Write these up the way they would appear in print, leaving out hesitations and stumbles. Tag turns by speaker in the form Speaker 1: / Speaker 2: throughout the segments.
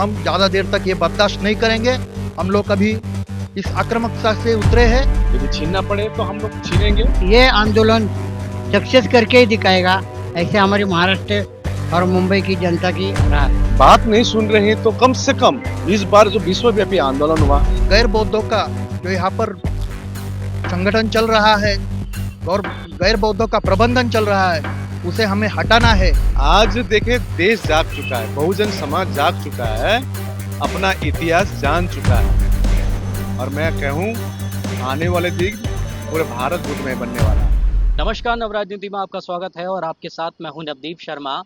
Speaker 1: हम ज़्यादा देर तक ये बर्दाश्त नहीं करेंगे। हम लोग कभी इस आक्रामकता से उतरे हैं।
Speaker 2: यदि छीनना पड़े तो हम लोग छीनेंगे।
Speaker 3: ये आंदोलन सक्सेस करके ही दिखाएगा, ऐसे हमारे महाराष्ट्र और मुंबई की जनता की राह है।
Speaker 2: बात नहीं सुन रहे तो कम से कम इस बार जो विश्वव्यापी आंदोलन हुआ,
Speaker 1: गैर बौद्धों का जो यहाँ पर संगठन चल रहा है और गैर बौद्धों का प्रबंधन चल रहा है, उसे हमें हटाना है।
Speaker 2: आज देखे देश जाग चुका है, बहुजन समाज जाग चुका है, अपना इतिहास जान चुका है और मैं कहूँ आने वाले दिन पूरे भारत बुद्धमय बनने वाला है।
Speaker 4: नमस्कार, नवराजनीति में आपका स्वागत है और आपके साथ मैं हूं नवदीप शर्मा।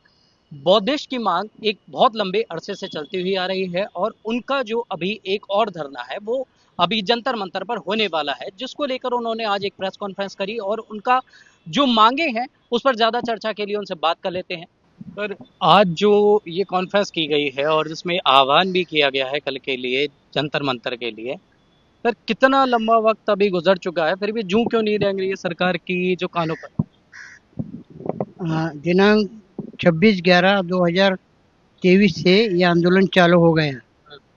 Speaker 4: बौद्धिश की मांग एक बहुत लंबे अरसे से चलती हुई आ रही है और उनका जो अभी एक और धरना है वो अभी जंतर मंतर पर होने वाला है, जिसको लेकर उन्होंने आज एक प्रेस कॉन्फ्रेंस करी और उनका जो मांगे हैं उस पर ज़्यादा चर्चा के लिए उनसे बात कर लेते हैं। पर आज जो ये कॉन्फ्रेंस की गई है और जिसमें आह्वान भी किया गया है कल के लिए जंतर मंतर के लिए, सर कितना लंबा वक्त अभी गुजर चुका है, फिर भी जूं क्यों नहीं रेंग रही है सरकार की जो कानों पर?
Speaker 3: दिनांक 26/11/2023 से ये आंदोलन चालू हो गया।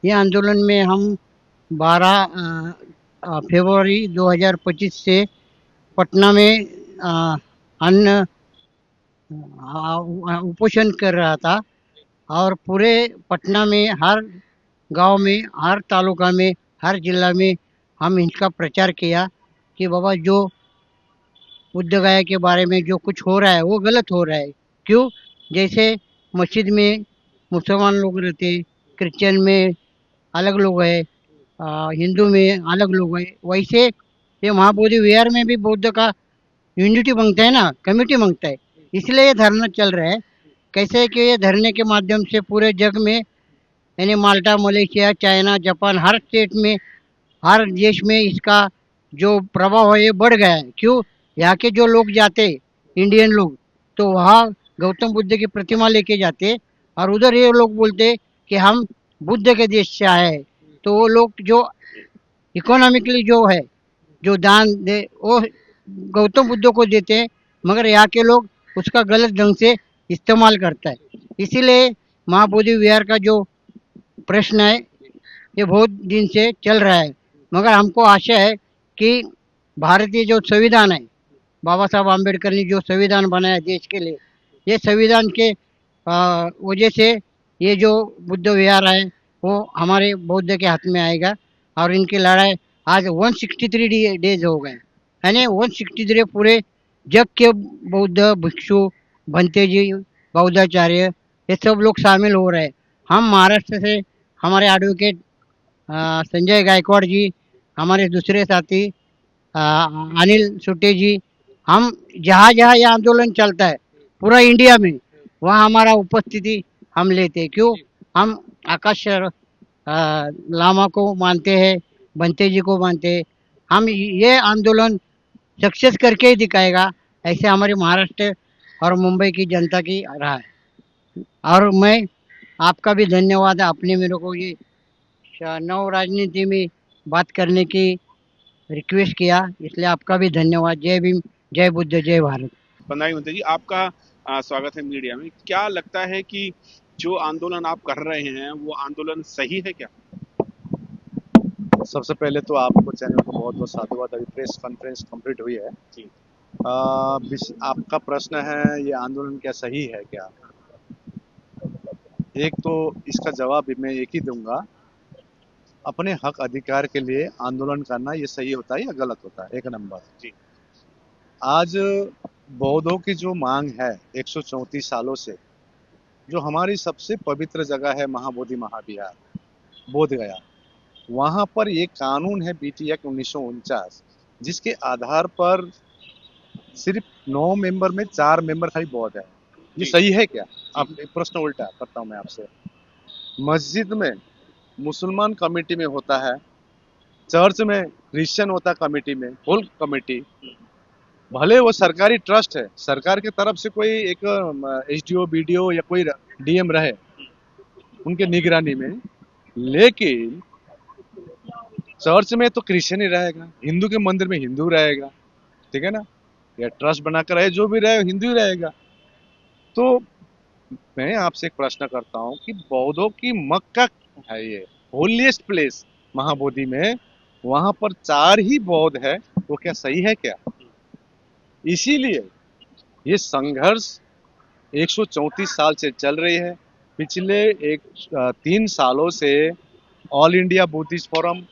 Speaker 3: ये आंदोलन में हम 12 फरवरी 2025 से पटना में अन्न उपोषण कर रहा था और पूरे पटना में हर गांव में, हर तालुका में, हर जिला में हम इनका प्रचार किया कि बाबा जो बुद्ध गया के बारे में जो कुछ हो रहा है वो गलत हो रहा है। क्यों? जैसे मस्जिद में मुसलमान लोग रहते, क्रिश्चियन में अलग लोग है, हिंदू में अलग लोग है, वैसे ये महाबोधि विहार में भी बौद्ध का यूनिटी मांगता है ना, कमेटी मांगता है। इसलिए ये धरना चल रहा है। कैसे है कि ये धरने के माध्यम से पूरे जग में, यानी माल्टा, मलेशिया, चाइना, जापान, हर स्टेट में, हर देश में इसका जो प्रभाव है ये बढ़ गया है। क्यों? यहाँ के जो लोग जाते, इंडियन लोग, तो वहाँ गौतम बुद्ध की प्रतिमा लेके जाते और उधर ये लोग बोलते कि हम बुद्ध के देश से आए हैं। तो वो लोग जो इकोनॉमिकली जो है, जो दान दे, वो गौतम बुद्ध को देते हैं, मगर यहाँ के लोग उसका गलत ढंग से इस्तेमाल करता है। इसीलिए महाबोधि विहार का जो प्रश्न है ये बहुत दिन से चल रहा है। मगर हमको आशा है कि भारतीय जो संविधान है, बाबा साहब आम्बेडकर ने जो संविधान बनाया देश के लिए, ये संविधान के वजह से ये जो बुद्ध विहार है वो हमारे बौद्ध के हाथ में आएगा और इनकी लड़ाई आज 163 डेज हो गए, यानी 163 पूरे जग के बौद्ध भिक्षु, भंते जी, बौद्धाचार्य, ये सब लोग शामिल हो रहे हैं। हम महाराष्ट्र से हमारे एडवोकेट संजय गायकवाड़ जी, हमारे दूसरे साथी अनिल सुट्टे जी, हम जहाँ जहाँ ये आंदोलन चलता है पूरा इंडिया में, वहाँ हमारा उपस्थिति हम लेते हैं। क्यों? हम आकाश लामा को मानते हैं, बंते जी को मानते हैं। हम ये आंदोलन सक्सेस करके ही दिखाएगा, ऐसे हमारे महाराष्ट्र और मुंबई की जनता की राह है। और मैं आपका भी धन्यवाद है, आपने मेरे को ये नव राजनीति में बात करने की रिक्वेस्ट किया, इसलिए आपका भी धन्यवाद। जय भीम, जय बुद्ध, जय भारत।
Speaker 5: बंदाई मंत्री जी, आपका स्वागत है मीडिया में। क्या लगता है कि जो आंदोलन आप कर रहे हैं वो आंदोलन सही है क्या?
Speaker 2: सबसे पहले तो आपको चैनल को बहुत बहुत साधुवाद। अभी प्रेस कॉन्फ्रेंस कंप्लीट हुई है जी। आपका प्रश्न है ये आंदोलन क्या सही है क्या? एक तो इसका जवाब भी मैं एक ही दूंगा, अपने हक अधिकार के लिए आंदोलन करना ये सही होता है या गलत होता है? एक नंबर जी। आज बौद्धों की जो मांग है 134 सालों से, जो हमारी सबसे पवित्र जगह है महाबोधि महाविहार बोध गया, वहां पर ये कानून है बीटी एक्ट 1949, जिसके आधार पर सिर्फ 9 मेंबर में 4 मेंबर खाली बौद्ध है। ये सही है क्या? अब प्रश्न उल्टा करता हूं मैं आपसे। मस्जिद में मुसलमान कमेटी में होता है, चर्च में क्रिश्चियन होता कमेटी में, होल कमेटी, भले वो सरकारी ट्रस्ट है, सरकार की तरफ से कोई एक एसडीओ, बीडीओ या कोई डीएम रहे उनके निगरानी में, लेकिन चर्च में तो क्रिश्चियन ही रहेगा, हिंदू के मंदिर में हिंदू रहेगा, ठीक है ना, या ट्रस्ट बनाकर रहे जो भी रहे हिंदू ही रहेगा। तो मैं आपसे एक प्रश्न करता हूं कि बौद्धों की है ये होलीस्ट प्लेस महाबोधि में, वहां पर 4 ही बौद्ध है, वो क्या सही है क्या? इसीलिए ये संघर्ष 134 साल से चल रही है। पिछले 3 सालों से ऑल इंडिया बुद्धिस्ट फोरम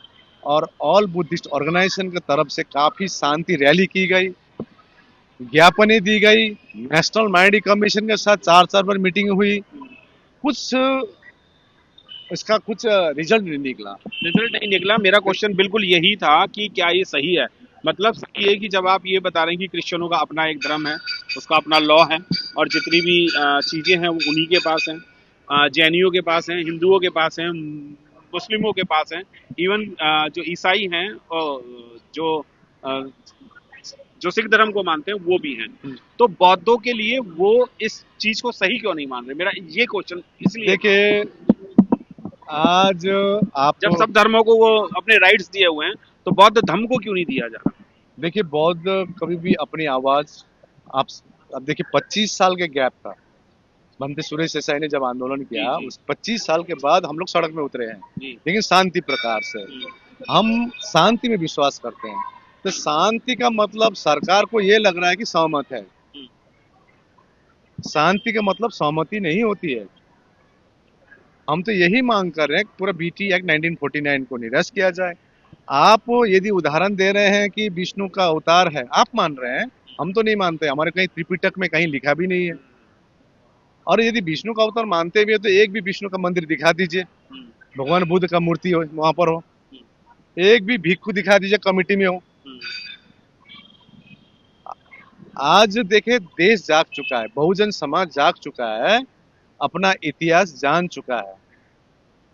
Speaker 2: और ऑल बुद्धिस्ट ऑर्गेनाइजेशन की तरफ से काफी शांति रैली की गई, ज्ञापनें दी गई, नेशनल माइनॉरिटी कमीशन के साथ 4 बार मीटिंग हुई, कुछ इसका कुछ रिजल्ट नहीं निकला।
Speaker 5: रिजल्ट नहीं निकला। मेरा क्वेश्चन बिल्कुल यही था कि क्या ये सही है? मतलब सही है कि जब आप ये बता रहे हैं कि क्रिश्चियनों का अपना एक धर्म है, उसका अपना लॉ है और जितनी भी चीजें हैं वो उन्हीं के पास हैं, जैनियों के पास हैं, हिंदुओं के पास हैं, मुस्लिमों के पास हैं, इवन जो ईसाई हैं और जो सिख धर्म को मानते हैं वो भी हैं। तो बौद्धों के लिए वो इस चीज को सही क्यों नहीं मान रहे? मेरा ये क्वेश्चन इसलिए।
Speaker 2: देखिए, आज आप
Speaker 5: जब सब धर्मों को वो अपने राइट्स दिए हुए हैं तो बौद्ध धर्म को क्यों नहीं दिया जा रहा?
Speaker 2: देखिए, बौद्ध कभी भी अपनी आवाज, आप अब देखिए 25 साल के गैप था, भंते सुरेश देसाई ने जब आंदोलन किया,
Speaker 5: जी।
Speaker 2: उस 25 साल के बाद हम लोग सड़क में उतरे हैं,
Speaker 5: जी।
Speaker 2: लेकिन शांति प्रकार से। हम शांति में विश्वास करते हैं, तो शांति का मतलब सरकार को ये लग रहा है कि सहमत है। शांति का मतलब सहमति नहीं होती है। हम तो यही मांग कर रहे हैं कि पूरा बीटी एक्ट 1949 को निरस्त किया जाए। आप यदि उदाहरण दे रहे हैं कि विष्णु का अवतार है, आप मान रहे हैं, हम तो नहीं मानते, हमारे कहीं त्रिपिटक में कहीं लिखा भी नहीं है। और यदि विष्णु का अवतार मानते भी है तो एक भी विष्णु का मंदिर दिखा दीजिए, भगवान बुद्ध का मूर्ति हो वहां पर हो, एक भी भिक्षु दिखा दीजिए कमिटी में हो। आज देखिए, देश जाग चुका है, बहुजन समाज जाग चुका है, अपना इतिहास जान चुका है,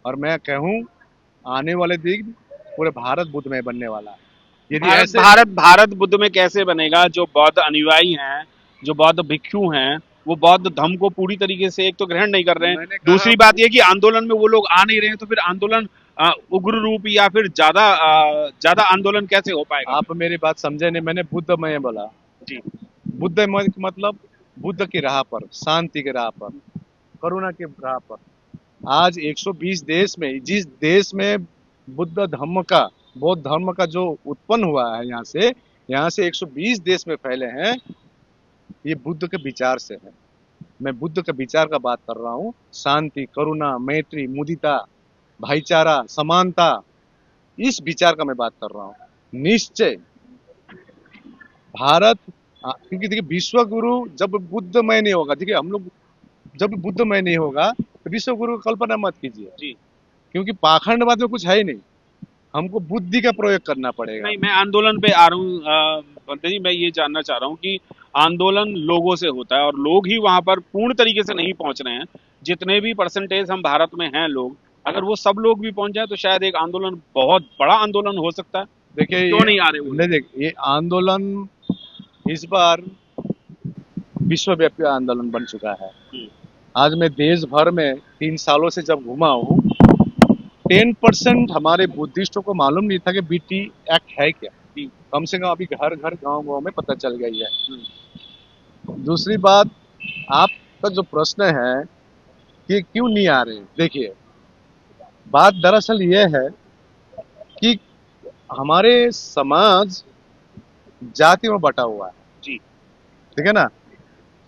Speaker 2: और मैं कहूं आने वाले दिन पूरे भारत बुद्धमय बनने वाला है। यदि ऐसे
Speaker 5: भारत बुद्ध में कैसे बनेगा? जो बौद्ध अनुयायी हैं, जो बौद्ध भिक्षु हैं, वो बौद्ध धर्म को पूरी तरीके से एक तो ग्रहण नहीं कर रहे हैं, दूसरी बात ये कि आंदोलन में वो लोग आ नहीं रहे हैं, तो फिर आंदोलन उग्र रूप या फिर ज्यादा आंदोलन कैसे हो पाएगा?
Speaker 2: आप मेरी बात समझे नहीं, मैंने बुद्धमय बोला
Speaker 5: जी।
Speaker 2: बुद्धमय मतलब बुद्ध की राह पर, शांति की राह पर, करुणा की राह पर। आज 120 देश में, जिस देश में बुद्ध धर्म का, बौद्ध धर्म का जो उत्पन्न हुआ है, यहाँ से 120 देश में फैले हैं, ये बुद्ध के विचार से है। मैं बुद्ध के विचार का बात कर रहा हूँ, शांति, करुणा, मैत्री, मुदिता, भाईचारा, समानता, इस विचार का मैं बात कर रहा हूँ। निश्चय भारत, क्योंकि देखिए विश्व गुरु जब बुद्धमय नहीं होगा, देखिए हम लोग जब बुद्धमय नहीं होगा तो विश्व गुरु की कल्पना मत कीजिए
Speaker 5: जी।
Speaker 2: क्योंकि पाखंडवाद में कुछ है ही नहीं, हमको बुद्धि का प्रयोग करना पड़ेगा।
Speaker 5: नहीं, मैं आंदोलन पे आ रहा हूँ बंते जी, मैं ये जानना चाह रहा हूँ कि आंदोलन लोगों से होता है और लोग ही वहां पर पूर्ण तरीके से नहीं पहुंच रहे हैं। जितने भी परसेंटेज हम भारत में हैं लोग, अगर वो सब लोग भी पहुंच जाए तो शायद एक आंदोलन, बहुत बड़ा आंदोलन हो सकता है।
Speaker 2: देखिए,
Speaker 5: क्यों नहीं आ रहे वो?
Speaker 2: देखिए, ये आंदोलन इस बार विश्वव्यापी आंदोलन बन चुका है। आज मैं देश भर में 3 सालों से जब घुमा हूँ, 10% हमारे बुद्धिस्टों को मालूम नहीं था कि बीटी एक्ट है क्या। कम से कम अभी घर घर गांव में पता चल गई है। दूसरी बात, आपका जो प्रश्न है कि क्यों नहीं आ रहे, देखिए बात दरअसल ये है कि हमारे समाज जाति में बटा हुआ है
Speaker 5: जी।
Speaker 2: ठीक है ना।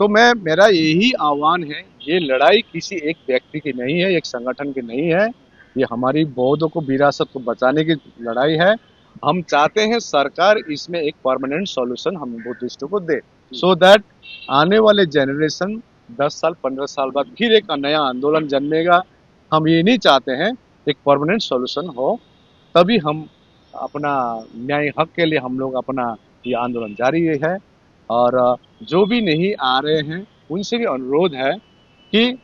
Speaker 2: तो मेरा यही आह्वान है, ये लड़ाई किसी एक व्यक्ति की नहीं है, एक संगठन की नहीं है, ये हमारी बौद्धों को, विरासत को बचाने की लड़ाई है। हम चाहते हैं सरकार इसमें एक परमानेंट सॉल्यूशन हम बुद्धिस्टों को दे, सो दैट आने वाले जनरेशन 10 साल 15 साल बाद फिर एक नया आंदोलन जन्मेगा। हम ये नहीं चाहते हैं, एक परमानेंट सॉल्यूशन हो, तभी हम अपना न्याय हक के लिए हम लोग अपना ये आंदोलन जारी है। और जो भी नहीं आ रहे हैं उनसे भी अनुरोध है कि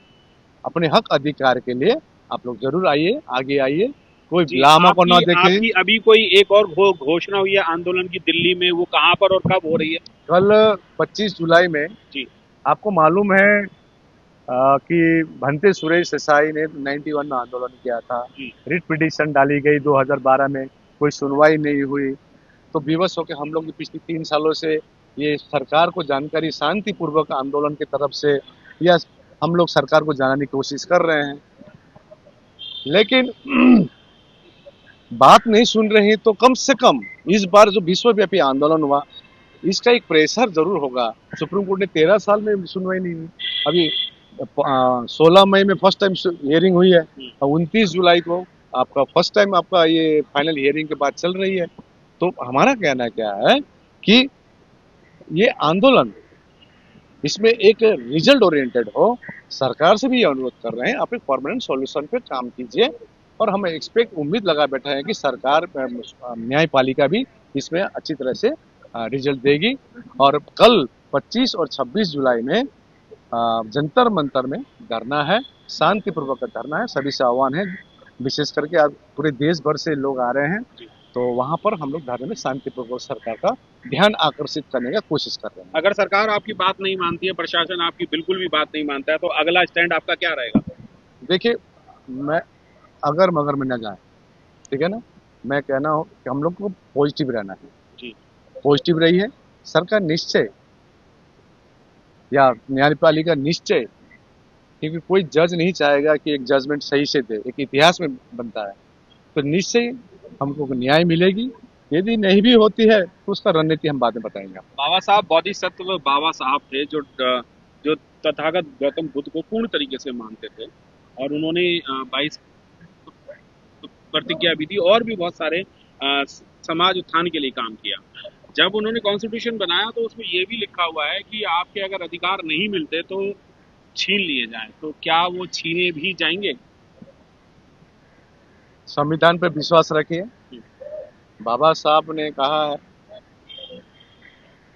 Speaker 2: अपने हक अधिकार के लिए आप लोग जरूर आइए, आगे आइए, कोई लामा को ना देखे।
Speaker 5: अभी कोई एक और घोषणा हुई है आंदोलन की दिल्ली में, वो कहाँ पर और कब हो रही है?
Speaker 2: कल 25 जुलाई में
Speaker 5: जी।
Speaker 2: आपको मालूम है कि भंते सुरेश देसाई ने 91 में आंदोलन किया था, रिट पिटीशन डाली गई 2012 में, कोई सुनवाई नहीं हुई। तो विवश होकर हम लोग पिछले 3 सालों से ये सरकार को जानकारी, शांतिपूर्वक आंदोलन की तरफ से, या हम लोग सरकार को जानने की कोशिश कर रहे हैं। लेकिन बात नहीं सुन रहे, तो कम से कम इस बार जो विश्वव्यापी आंदोलन हुआ, इसका एक प्रेशर जरूर होगा। सुप्रीम कोर्ट ने 13 साल में सुनवाई नहीं हुई। अभी 16 मई में फर्स्ट टाइम हियरिंग हुई है और 29 जुलाई को आपका फर्स्ट टाइम आपका ये फाइनल हियरिंग के बाद चल रही है। तो हमारा कहना क्या है कि ये आंदोलन, इसमें एक रिजल्ट ओरिएंटेड हो। सरकार से भी ये अनुरोध कर रहे हैं, आप एक परमानेंट सॉल्यूशन पे काम कीजिए, और हम एक्सपेक्ट उम्मीद लगा बैठे हैं कि सरकार न्यायपालिका भी इसमें अच्छी तरह से रिजल्ट देगी। और कल 25 और 26 जुलाई में जंतर मंतर में धरना है, शांतिपूर्वक धरना है। सभी से आह्वान है, विशेष करके आज पूरे देश भर से लोग आ रहे हैं, तो वहां पर हम लोग धरने में शांतिपूर्वक सरकार का ध्यान आकर्षित करने का कोशिश कर रहे हैं।
Speaker 5: अगर सरकार आपकी बात नहीं मानती है, प्रशासन आपकी बिल्कुल भी बात नहीं मानता है, तो अगला स्टैंड आपका क्या रहेगा?
Speaker 2: देखिए, मैं अगर मगर में न जाए, ठीक है ना, मैं कहना हो कि हम लोग को पॉजिटिव रहना है
Speaker 5: जी।
Speaker 2: पॉजिटिव रही है। सरकार निश्चय या न्यायपालिका निश्चय, क्योंकि कोई जज नहीं चाहेगा कि एक जजमेंट सही से दे, एक इतिहास में बनता है, तो निश्चय हमको न्याय मिलेगी। यदि नहीं भी होती है तो उसका रणनीति हम बाद में बताएंगे।
Speaker 5: बाबा साहब बोधिसत्व बाबा साहब थे, जो तथागत गौतम बुद्ध को पूर्ण तरीके से मानते थे, और उन्होंने 22 प्रतिज्ञा भी दी और भी बहुत सारे समाज उत्थान के लिए काम किया। जब उन्होंने कॉन्स्टिट्यूशन बनाया तो उसमें ये भी लिखा हुआ है कि आपके अगर अधिकार नहीं मिलते तो छीन लिए जाएं, तो क्या वो छीने भी जाएंगे?
Speaker 2: संविधान पर विश्वास रखिए, बाबा साहब ने कहा है,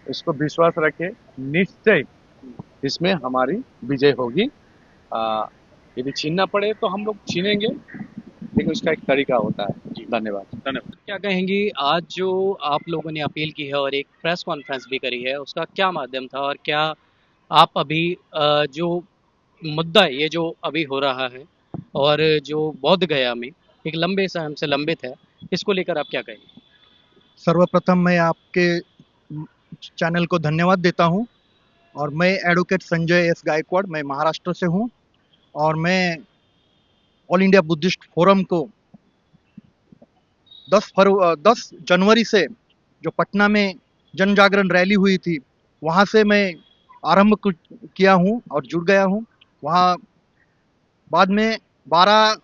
Speaker 2: इसको विश्वास रखिए, निश्चय इसमें हमारी विजय होगी। यदि छीनना पड़े तो हम लोग छीनेंगे, लेकिन उसका एक तरीका होता है। धन्यवाद।
Speaker 5: धन्यवाद।
Speaker 4: क्या कहेंगी, आज जो आप लोगों ने अपील की है और एक प्रेस कॉन्फ्रेंस भी करी है, उसका क्या माध्यम था, और क्या आप अभी जो मुद्दा ये जो अभी हो रहा है और जो बोध गया में एक लंबे समय से लंबित है, इसको लेकर आप क्या कहेंगे?
Speaker 1: सर्वप्रथम मैं आपके चैनल को धन्यवाद देता हूं, और मैं एडवोकेट संजय एस गायकवाड़, मैं महाराष्ट्र से हूं, और मैं ऑल इंडिया बुद्धिस्ट फोरम को 10 जनवरी से जो पटना में जन जागरण रैली हुई थी, वहां से मैं आरंभ किया हूं और जुड़ गया हूं। वहां बाद में 12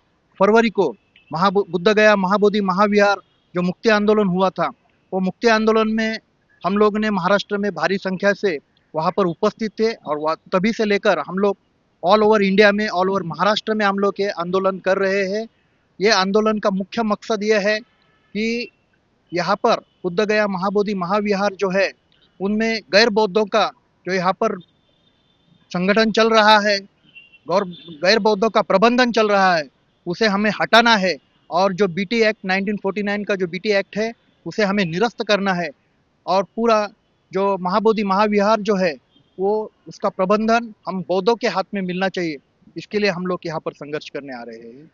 Speaker 1: फरवरी को बुद्ध गया महाबोधि महाविहार जो मुक्ति आंदोलन हुआ था, वो मुक्ति आंदोलन में हम लोग ने महाराष्ट्र में भारी संख्या से वहाँ पर उपस्थित थे, और तभी से लेकर हम लोग ऑल ओवर इंडिया में, ऑल ओवर महाराष्ट्र में हम लोग ये आंदोलन कर रहे हैं। ये आंदोलन का मुख्य मकसद ये है कि यहाँ पर बुद्ध गया महाबोधि महाविहार जो है, उनमें गैर बौद्धों का जो यहाँ पर संगठन चल रहा है और गैर बौद्धों का प्रबंधन चल रहा है, उसे हमें हटाना है। और जो बीटी एक्ट 1949 का जो बीटी एक्ट है, उसे हमें निरस्त करना है, और पूरा जो महाबोधि महाविहार जो है, वो उसका प्रबंधन हम बौद्धों के हाथ में मिलना चाहिए। इसके लिए हम लोग यहाँ पर संघर्ष करने आ रहे हैं।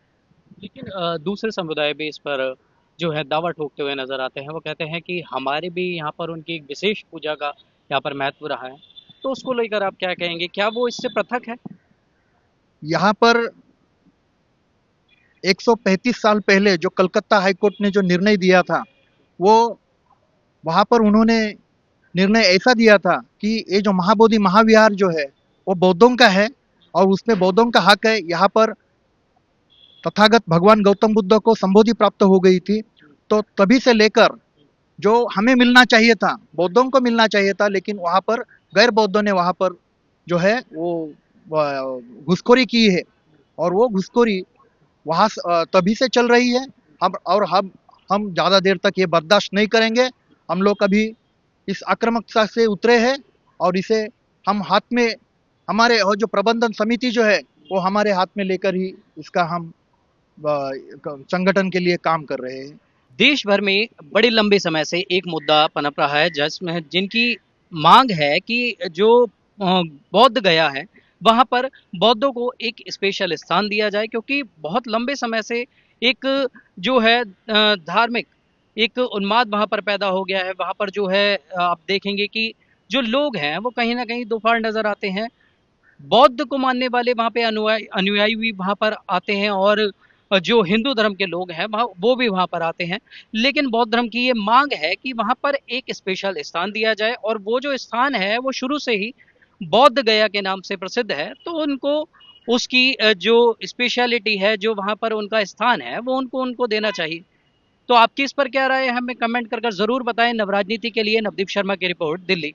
Speaker 4: लेकिन दूसरे समुदाय भी इस पर जो है दावा ठोकते हुए नजर आते हैं। वो कहते हैं कि हमारे भी यहाँ पर उनकी एक विशेष पूजा का यहाँ पर महत्व रहा है, तो उसको लेकर आप क्या कहेंगे? क्या वो इससे पृथक है?
Speaker 1: यहाँ पर 135 साल पहले जो कलकत्ता हाईकोर्ट ने जो निर्णय दिया था, वो वहाँ पर उन्होंने निर्णय ऐसा दिया था कि ये जो महाबोधि महाविहार जो है, वो बौद्धों का है और उसमें बौद्धों का हक है। यहाँ पर तथागत भगवान गौतम बुद्ध को संबोधि प्राप्त हो गई थी, तो तभी से लेकर जो हमें मिलना चाहिए था, बौद्धों को मिलना चाहिए था, लेकिन वहाँ पर गैर बौद्धों ने वहाँ पर जो है वो घुसखोरी की है, और वो घुसखोरी वहाँ तभी से चल रही है। हम ज़्यादा देर तक ये बर्दाश्त नहीं करेंगे। हम लोग अभी इस आक्रामकता से उतरे हैं, और इसे हम हाथ में, हमारे जो प्रबंधन समिति जो है, वो हमारे हाथ में लेकर ही इसका हम संगठन के लिए काम कर रहे हैं।
Speaker 4: देश भर में बड़े लंबे समय से एक मुद्दा पनप रहा है, जिसमें जिनकी मांग है कि जो बौद्ध गया है, वहां पर बौद्धों को एक स्पेशल स्थान दिया जाए, क्योंकि बहुत लंबे समय से एक जो है धार्मिक एक उन्माद वहां पर पैदा हो गया है। वहां पर जो है आप देखेंगे कि जो लोग हैं वो कहीं ना कहीं दोफाड़ नजर आते हैं। बौद्ध को मानने वाले वहां पे अनुयायी भी वहां पर आते हैं, और जो हिंदू धर्म के लोग हैं वो भी वहाँ पर आते हैं। लेकिन बौद्ध धर्म की ये मांग है कि वहाँ पर एक स्पेशल स्थान दिया जाए, और वो जो स्थान है वो शुरू से ही बौद्ध गया के नाम से प्रसिद्ध है। तो उनको उसकी जो स्पेशलिटी है, जो वहाँ पर उनका स्थान है, वो उनको उनको देना चाहिए। तो आपकी इस पर क्या राय है, हमें कमेंट कर जरूर बताएं। नवराजनीति के लिए नवदीप शर्मा की रिपोर्ट, दिल्ली।